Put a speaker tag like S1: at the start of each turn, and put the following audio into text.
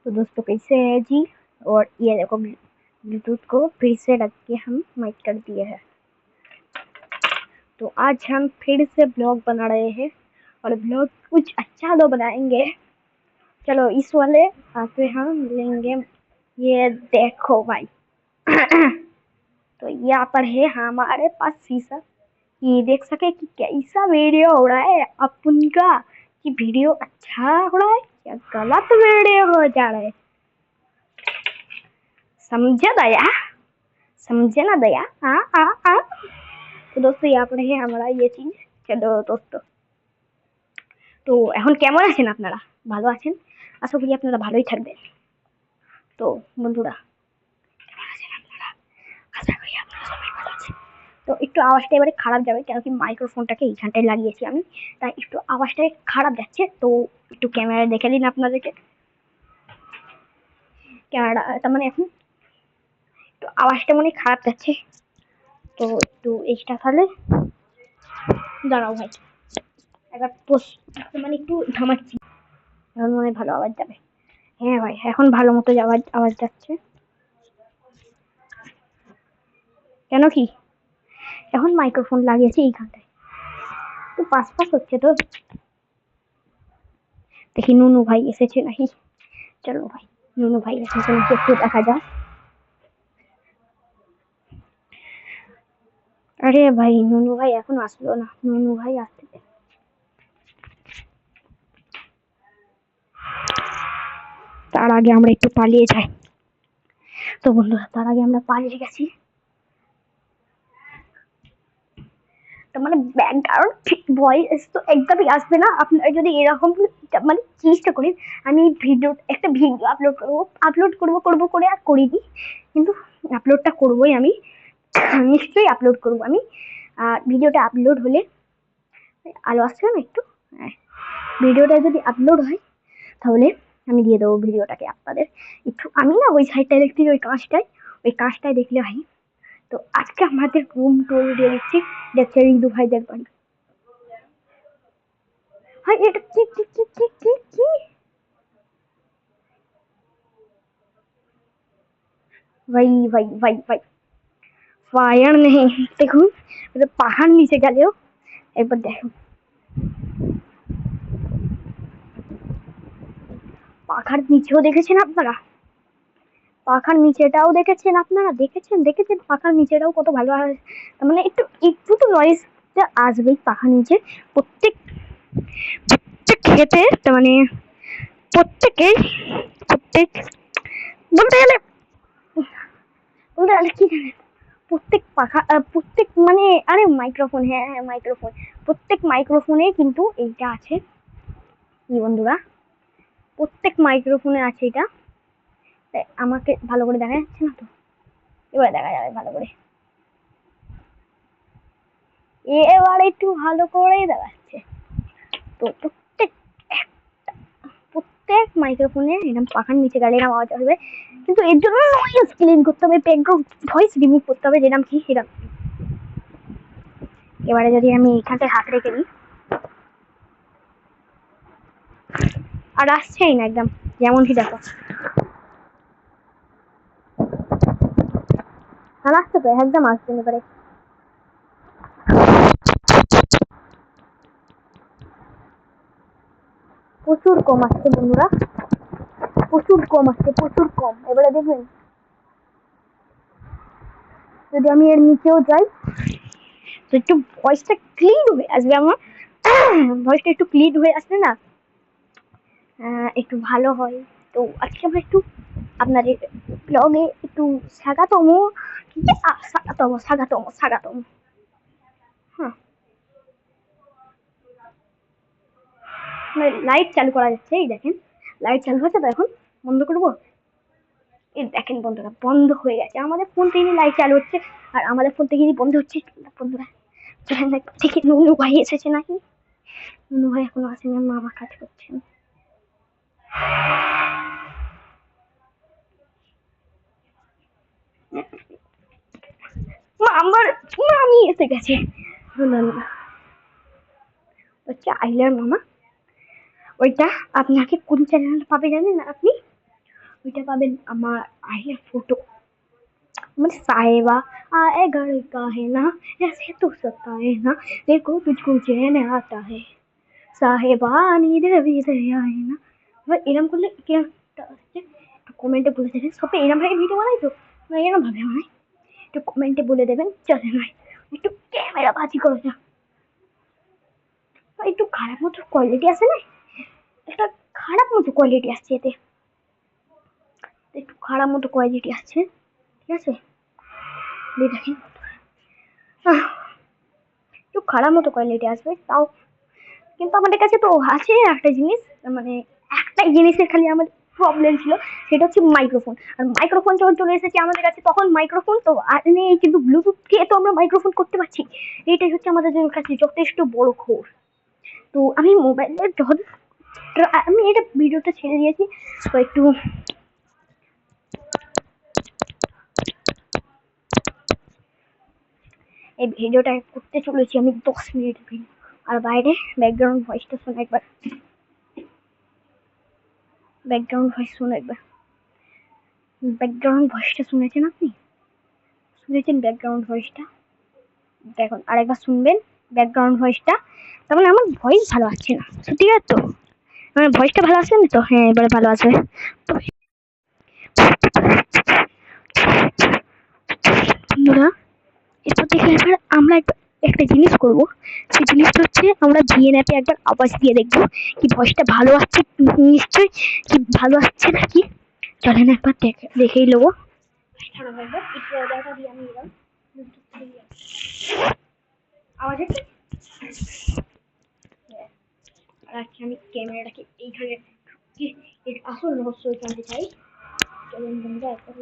S1: तो दोस्तों कैसे है जी। और ये देखो ब्लूटूथ को फिर से रख के हम माइक कर दिए हैं। तो आज हम फिर से ब्लॉग बना रहे हैं और ब्लॉग कुछ अच्छा तो बनाएंगे। चलो इस वाले आते हम लेंगे। ये देखो भाई तो यहाँ पर है हमारे पास शीशा। ये देख सके कि कैसा वीडियो हो रहा है अपन का, कि वीडियो अच्छा हो रहा है या गलत वीडियो हो जा रहा है। समझे दया, समझे ना दया। हाँ हाँ हाँ। तो दोस्तों यहाँ पर है हमारा ये चीज। चलो दोस्तों, তো এখন কেমন আছেন আপনারা? ভালো আছেন? আশা করি আপনারা ভালোই থাকবেন। তো বন্ধুরা কেমন আছেন আপনারা? আশা করি আপনারা সবাই ভালো আছেন। তো একটু আওয়াজটা এবারে খারাপ যাবে কেন কি মাইক্রোফোনটাকে এইখানটায় লাগিয়েছি আমি, তাই একটু আওয়াজটা খারাপ যাচ্ছে। তো একটু ক্যামেরায় দেখে দিন আপনাদেরকে। ক্যামেরা তার মানে এখন একটু আওয়াজটা মনে খারাপ যাচ্ছে। তো একটু এইটা তাহলে দাঁড়াও ভাই, একবার মানে একটু থামাচ্ছি, এখন মনে হয় ভালো আওয়াজ যাবে। হ্যাঁ ভাই এখন ভালো মতো আওয়াজ যাচ্ছে। কেন কি এখন মাইক্রোফোন লাগিয়েছি এইখানটায়, তো পাস পাস হচ্ছে। তো দেখি নুনু ভাই এসেছে নাকি। চলো ভাই নুনু ভাই এসেছে নাকি একটু দেখা যাক। আরে ভাই নুনু ভাই এখন আসলো না, নুনু ভাই আসতে দে। তার আগে আমরা একটু পালিয়ে যাই। তো বন্ধুরা তার আগে আমরা পালিয়ে গেছি। তো মানে ব্যাকগ্রাউন্ড ভয়েস তো একদমই আসবে না। আপনারা যদি এরকম মানে চেষ্টা করেন, আমি একটা ভিডিও আপলোড করে আর করিনি, কিন্তু আপলোডটা করবোই আমি, নিশ্চয়ই আপলোড করবো আমি। ভিডিওটা আপলোড হলে আলো আসছে না একটু, হ্যাঁ, ভিডিওটা যদি আপলোড হয় তাহলে আমি দিয়ে দেবো ভিডিওটাকে আপনাদের। একটু আমি না ওই সাইডটায় দেখছি, ওই কাজটায় দেখলে ভাই। তো আজকে আমাদের রুম টুর দিয়ে দিচ্ছি, দেখছে রিদু ভাই দেখবেন। ভাই এটা কি কি কি কি কি কি ভাই ভাই ভাই ভাই ফায়ার নেই দেখুন, পাহাড় নিচে গেলেও একবার দেখুন, পাখার নিচেও দেখেছেন আপনারা, পাখার নিচেটাও দেখেছেন আপনারা, দেখেছেন পাখার নিচেটাও কত ভালো। মানে একটু একটু তো নয়েজ আসবেই পাখার নিচে। প্রত্যেক প্রত্যেক ক্ষেতে মানে প্রত্যেকে প্রত্যেক বলতে গেলে কি জানেন, প্রত্যেক পাখা প্রত্যেক মানে আরে মাইক্রোফোন, হ্যাঁ হ্যাঁ মাইক্রোফোন, প্রত্যেক মাইক্রোফোনে কিন্তু এইটা আছে কি বন্ধুরা, প্রত্যেক মাইক্রোফোনে আছে এটা। আমাকে ভালো করে দেখা যাচ্ছে না তো, এবার দেখা যাবে ভালো করে, এবার একটু ভালো করেই দেখাচ্ছে। তো প্রত্যেক মাইক্রোফোনে এরকম পাখার নিচে গেলে এরকম আওয়াজ আসবে, কিন্তু এর জন্য নয়েজ ক্লিন করতে হবে, ব্যাকগ্রাউন্ড ভয়েস রিমুভ করতে হবে, যেরকম কি সেরকম। এবারে যদি আমি এখানটায় হাত রেখে দিই, আর আসছেই না একদম, যেমন কি দেখো, আর আসছে তো একদম আসছে না। এবারে প্রচুর কম আসছে বন্ধুরা, প্রচুর কম আসছে, প্রচুর কম। এবারে দেখবেন যদি আমি এর নিচেও যাই তো একটু ভয়েসটা ক্লিন হয়ে আসবে আমার, ভয়েসটা একটু ক্লিন হয়ে আসলে না একটু ভালো হয়। তো আজকে আমরা একটু আপনাদের ব্লগে একটু স্বাগতম, স্বাগতম। হ্যাঁ লাইট চালু করা যাচ্ছে, এই দেখেন লাইট চালু হচ্ছে। তো এখন বন্ধ করবো, এই দেখেন বন্ধুরা বন্ধ হয়ে গেছে। আমাদের ফোন থেকে লাইট চালু হচ্ছে আর আমাদের ফোন থেকে বন্ধ হচ্ছে। বন্ধুরা ঠিক নুনু ভাই এসেছে নাকি, নুনু ভাই এখনো আসেনি, মামা কাজ করছেন। আমার মামি এসে গেছে, হচ্ছে আইলার মামা। ওইটা আপনাকে কোন চ্যানেল পাবে জানেন আপনি, ওইটা পাবেন আমার আইয়ের ফটো, मतलब साहिबा आए घर का है ना, ऐसे तो सताए ना, देखो तुझको चैन आता है, साहिबा नींद भी आए ना। এবার এরম করলে কিরমটা হচ্ছে একটু কমেন্টে বলে দেবেন। সবাই এরম ভাবে ভিডিও বানাই তো, না এরম ভাবে বানাই, একটু কমেন্টে বলে দেবেন। চলে নয় একটু ক্যামেরা বাজি করে যা, একটু খারাপ মতো কোয়ালিটি আছে না, একটা খারাপ মতো কোয়ালিটি আসছে এতে, একটু খারাপ মতো কোয়ালিটি আসছে, ঠিক আছে দেখেন একটু খারাপ মতো কোয়ালিটি আসবে তাও, কিন্তু আমাদের কাছে তো আছে একটা জিনিস, মানে একটাই জিনিসের খালি আমাদের প্রবলেম ছিল, সেটা হচ্ছে মাইক্রোফোন। আর মাইক্রোফোন যখন চলে এসেছে আমাদের কাছে তখন মাইক্রোফোন তো আর নেই, কিন্তু ব্লুটুথকে তো আমরা মাইক্রোফোন করতে পারছি, এইটাই হচ্ছে আমাদের কাছে যথেষ্ট বড় খোর। তো আমি মোবাইলের যখন আমি এটা ভিডিওটা ছেড়ে দিয়েছি, তো একটু এই ভিডিওটা করতে চলেছি আমি 10 মিনিটের ভিডিও। আর বাইরে ব্যাকগ্রাউন্ড ভয়েসটা শোনো একবার, ব্যাকগ্রাউন্ড ভয়েস শোনো একবার, ব্যাকগ্রাউন্ড ভয়েসটা শুনেছেন আপনি? শুনেছেন ব্যাকগ্রাউন্ড ভয়েসটা? দেখুন আরেকবার শুনবেন ব্যাকগ্রাউন্ড ভয়েসটা, তার মানে আমার ভয়েস ভালো আসছে না, সত্যি কথা তো? আমার ভয়েসটা ভালো আসছে না তো? হ্যাঁ এবারে ভালো আসবে। তো বন্ধুরা এরপর থেকে এবার আমরা একটা জিনিস করব, সেই জিনিসটা হচ্ছে আমরা ভিএন অ্যাপে একবার আওয়াজ দিয়ে দেখবো কি ভয়েসটা ভালো আসছে, নিশ্চয়ই কি ভালো আসছে নাকি। চলেন একবার দেখেই নেবো। আওয়াজ হচ্ছে, আচ্ছা আমি ক্যামেরাটাকে এইখানে আসল রহস্য জানতে চাই, চলুন বন্ধুরা একবার